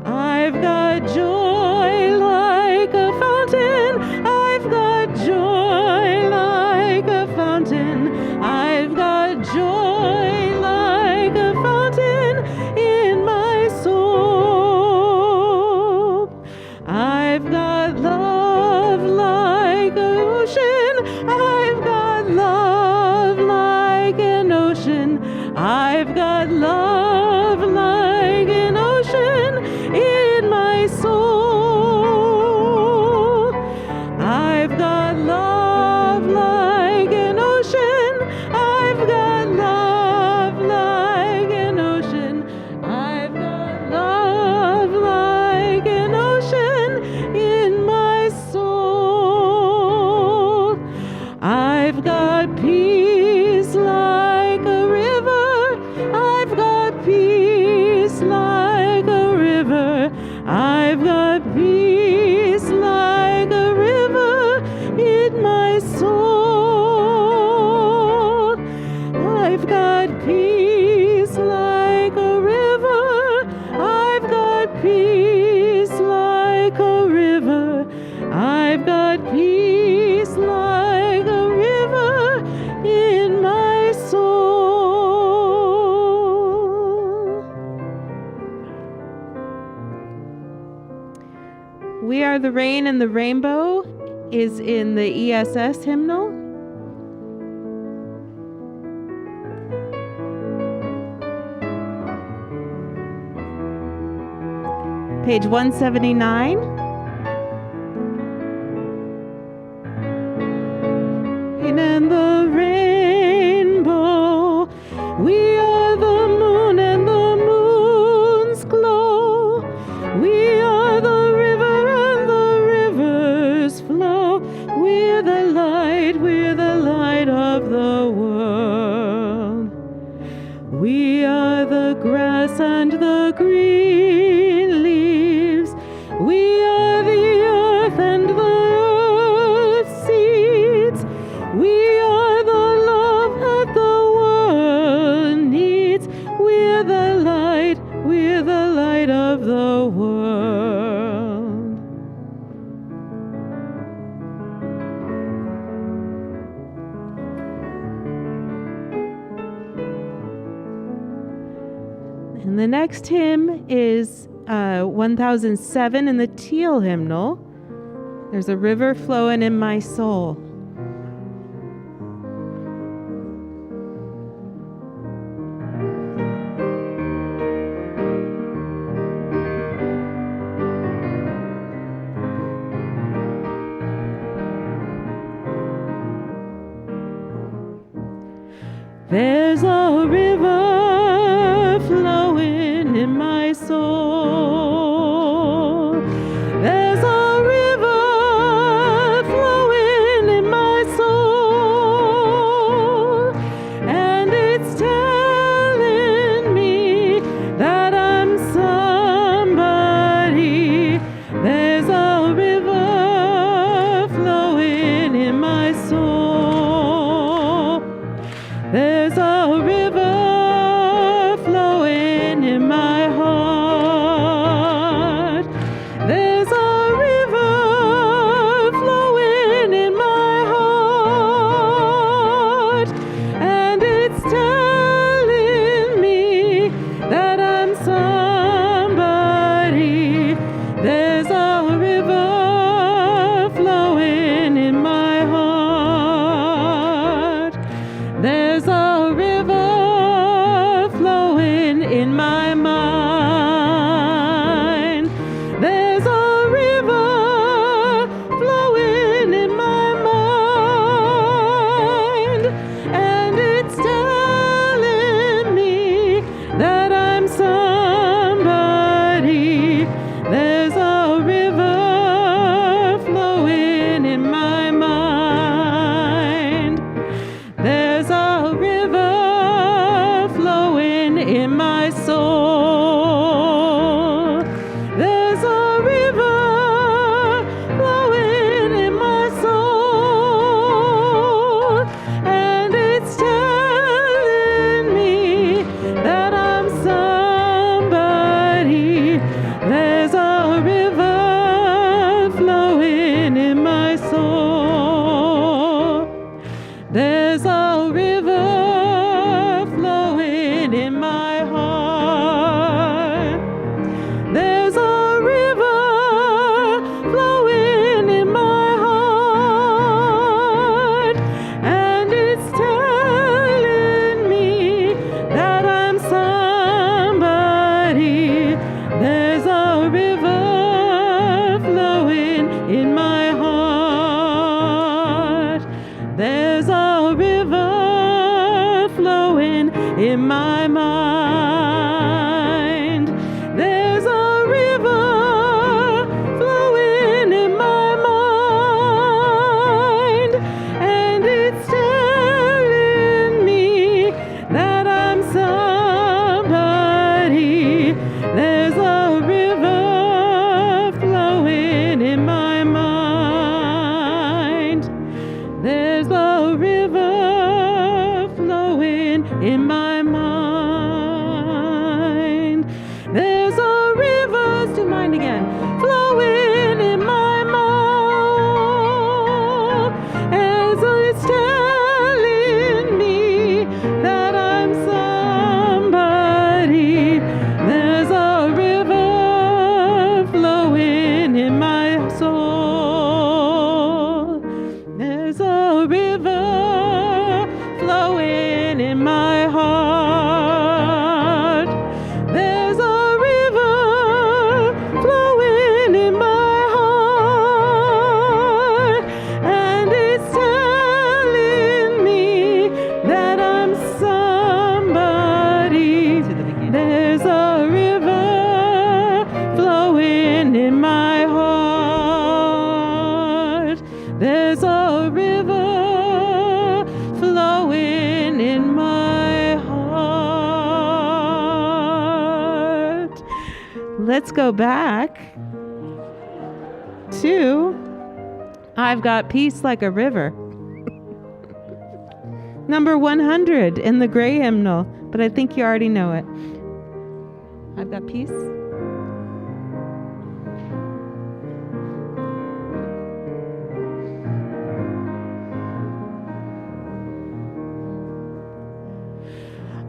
I've got joy like a fountain. I've got joy like a fountain. I've got joy like a fountain in my soul. I've got love like an ocean. I've got love like an ocean. I've got love like an ocean in my soul. I've got love like an ocean. I've got love like an ocean. I've got love like an ocean in my soul. I've got peace like a river. I've got peace like a river. I've got peace like a river in my soul. I've got peace like a river. I've got peace like a river. I've got peace like a river in my soul. We Are the Rain and the Rainbow is in the ESS hymnal. Page 179. And the rainbow, we are the moon and the moon's glow. We are the river and the river's flow. We're the light of the world. We are the grass and the green leaves. We are the earth and the earth's seeds. We are the love that the world needs. We're the light of the world. And the next hymn is 1007 in the teal hymnal. There's a river flowing in my soul. There's a river flowing in my soul. There's a river flowing in my soul. And it's telling me that I'm somebody. There's a river flowing in my soul. There's a river flowing There's a river flowing in my heart. There's a river flowing in my mind. There's a river flowing in my mind, and it's telling me that I'm somebody. There's a river flowing in my mind. There's a river flowing in my mind. There's a river, let's do mine again, flowing in my mouth. And so it's telling me that I'm somebody. There's a river flowing in my soul. There's a river flowing in my heart. There's a river flowing in my heart, and it's telling me that I'm somebody. There's a river flowing in my heart. There's a river flowing in my heart. Let's go back to I've Got Peace Like a River. Number 100 in the gray hymnal, but I think you already know it. I've got peace.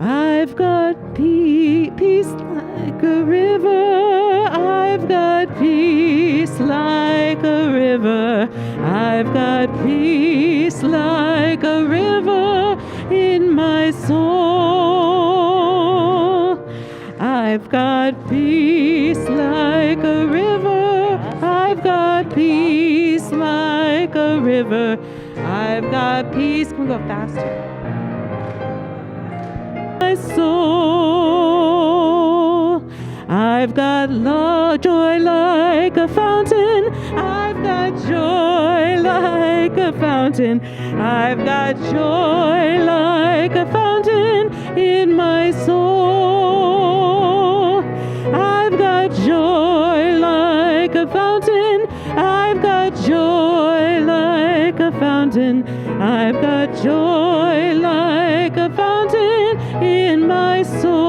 I've got peace like a river. I've got peace like a river. I've got peace like a river in my soul. I've got peace like a river. I've got peace like a river. I've got peace. Can we go faster? My soul. I've got joy like a fountain. I've got joy like a fountain. I've got joy like a fountain in my soul. I've got joy like a fountain. I've got joy like a fountain. I've got joy like a fountain in my soul.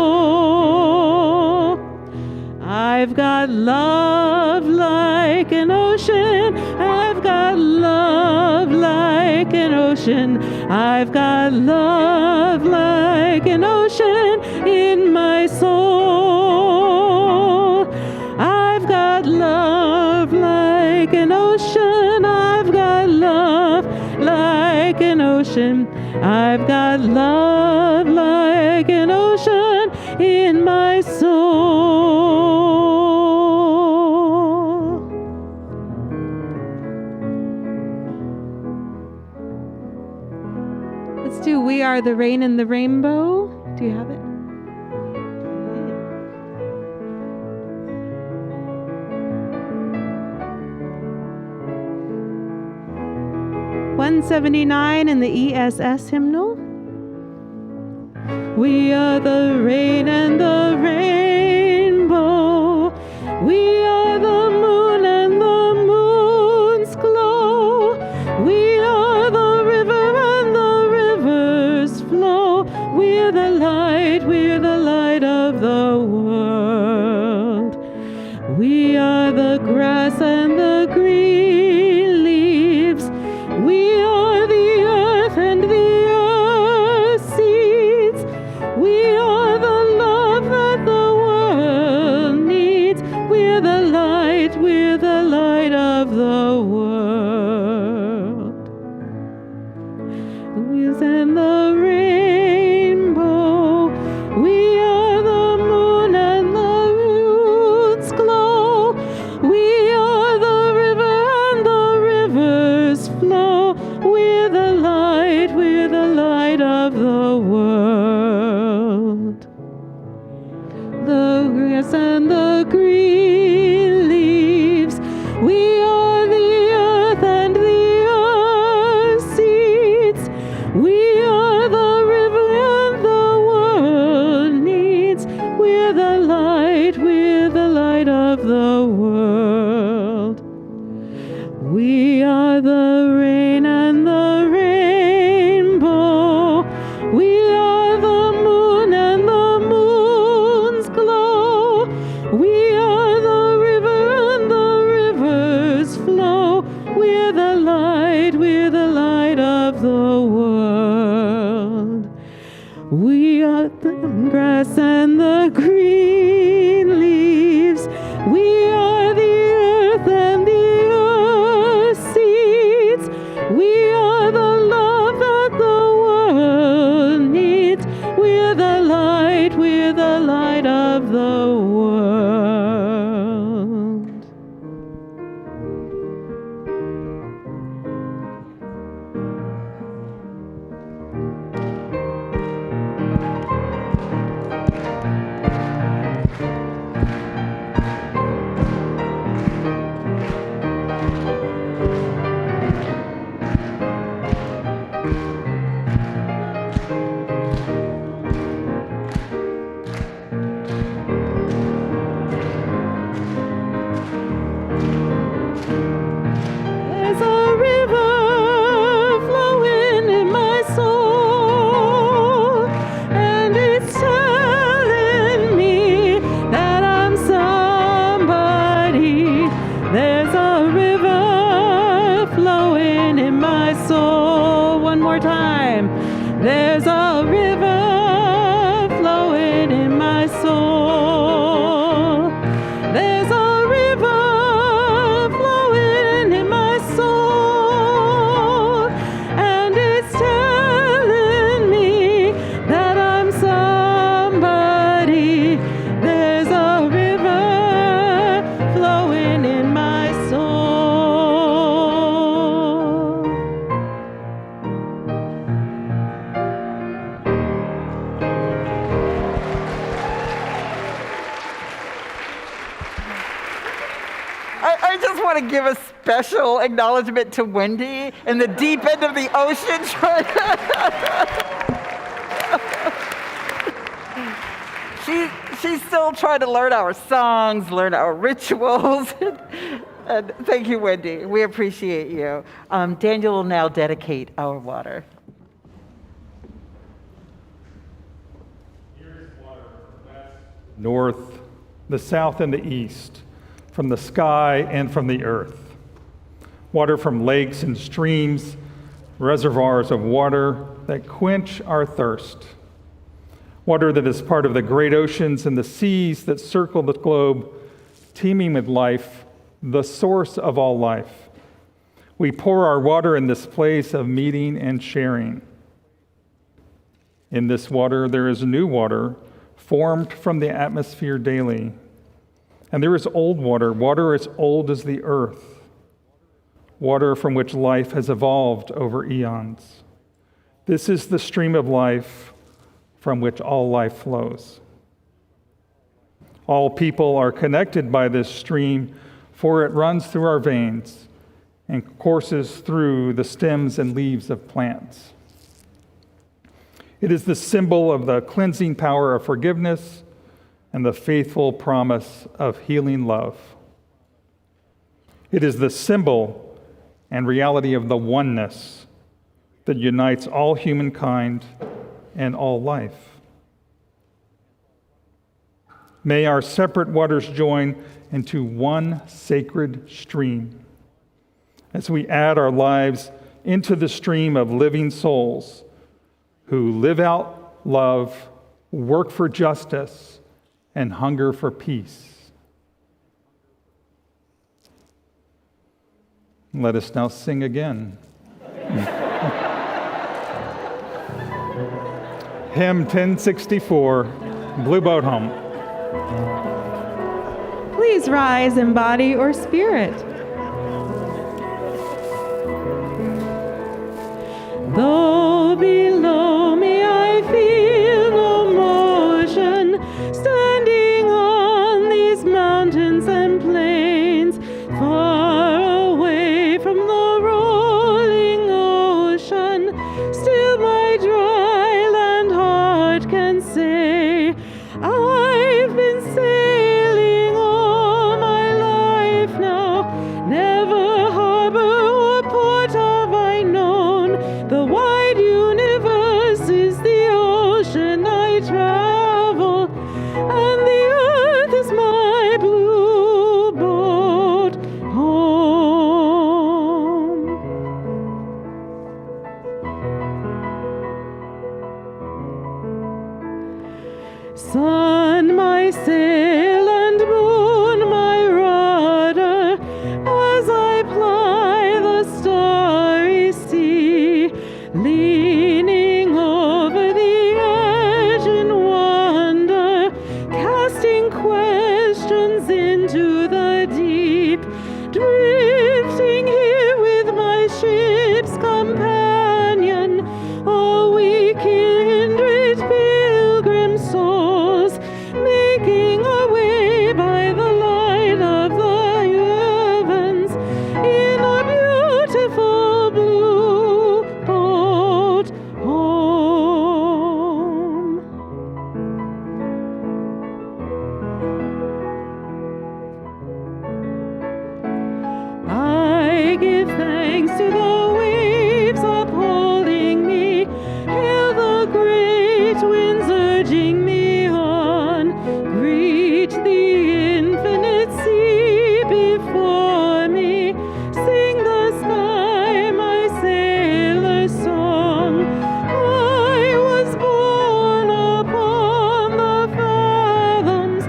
I've got love like an ocean. I've got love like an ocean. I've got love like an ocean in my soul. I've got love like an ocean. I've got love like an ocean. I've got love like an ocean in my soul. Let's do We Are the Rain and the Rainbow. Do you have it? $179 in the ESS hymnal. We are the rain and the rainbow. We are the moon and the moon's glow. We are the river and the river's flow. We're the light of the world. We are the grass and the green leaves. We are the earth and the earth's seeds. We are the love that the world needs. We're the light of the world. Wheels and the rainbow. We are the moon and the the world. We are the rain and the rainbow. We are the moon and the moon's glow. We are the river and the river's flow. We're the light of the world. We are the grass and the green leaves. We are the earth and the earth seeds. We are the love that the world needs. We're the light of the world. There's a river flowing in my soul, and it's telling me that I'm somebody. There's a river flowing in my soul. One more time. There's a river flowing in my soul. There's a river flowing in my soul, and it's telling me that I'm somebody. There's a river flowing in my soul. I just want to give a special acknowledgement to Wendy in the deep end of the ocean. She's still trying to learn our songs, learn our rituals. And thank you, Wendy. We appreciate you. Daniel will now dedicate our water. North, the south, and the east, from the sky and from the earth. Water from lakes and streams, reservoirs of water that quench our thirst. Water that is part of the great oceans and the seas that circle the globe, teeming with life, the source of all life. We pour our water in this place of meeting and sharing. In this water, there is new water formed from the atmosphere daily. And there is old water, water as old as the earth, water from which life has evolved over eons. This is the stream of life from which all life flows. All people are connected by this stream, for it runs through our veins and courses through the stems and leaves of plants. It is the symbol of the cleansing power of forgiveness and the faithful promise of healing love. It is the symbol and reality of the oneness that unites all humankind and all life. May our separate waters join into one sacred stream as we add our lives into the stream of living souls who live out love, work for justice, and hunger for peace. Let us now sing again. Hymn 1064, Blue Boat Home. Please rise in body or spirit. Though below me I feel no motion, standing on these mountains and plains, far away from the rolling ocean, still my dry land heart can say, I've been sailing all my into the deep, drifting here with my ship's companion, all we kindred pilgrim souls, making our way by the light of the heavens in a beautiful blue boat home. I give thanks to the waves upholding me, hail the great winds urging me on, greet the infinite sea before me, sing the sky my sailor song. I was born upon the fathoms,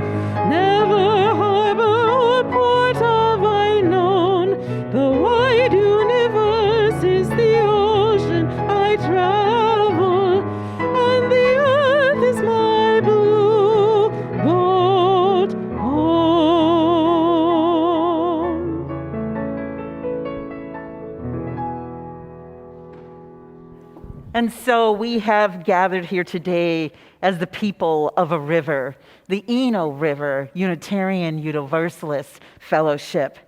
never harbor or port have I known. The wide universe is the ocean I travel, and the earth is my blue boat home. And so we have gathered here today as the people of a river, the Eno River Unitarian Universalist Fellowship.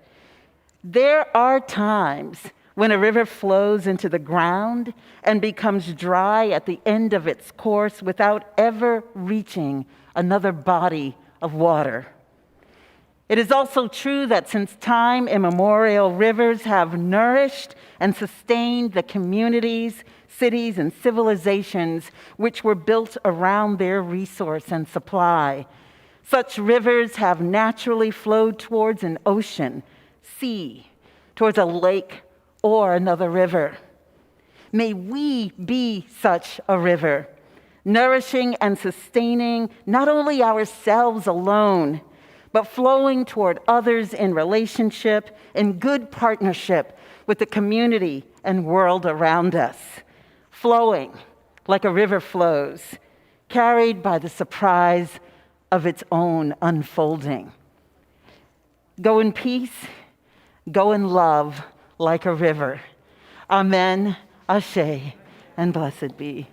There are times when a river flows into the ground and becomes dry at the end of its course without ever reaching another body of water. It is also true that since time immemorial, rivers have nourished and sustained the communities, cities, and civilizations which were built around their resource and supply. Such rivers have naturally flowed towards an ocean, sea, towards a lake, or another river. May we be such a river, nourishing and sustaining not only ourselves alone, but flowing toward others in relationship, in good partnership with the community and world around us. Flowing like a river flows, carried by the surprise of its own unfolding. Go in peace, go in love like a river. Amen, Ashe, and blessed be.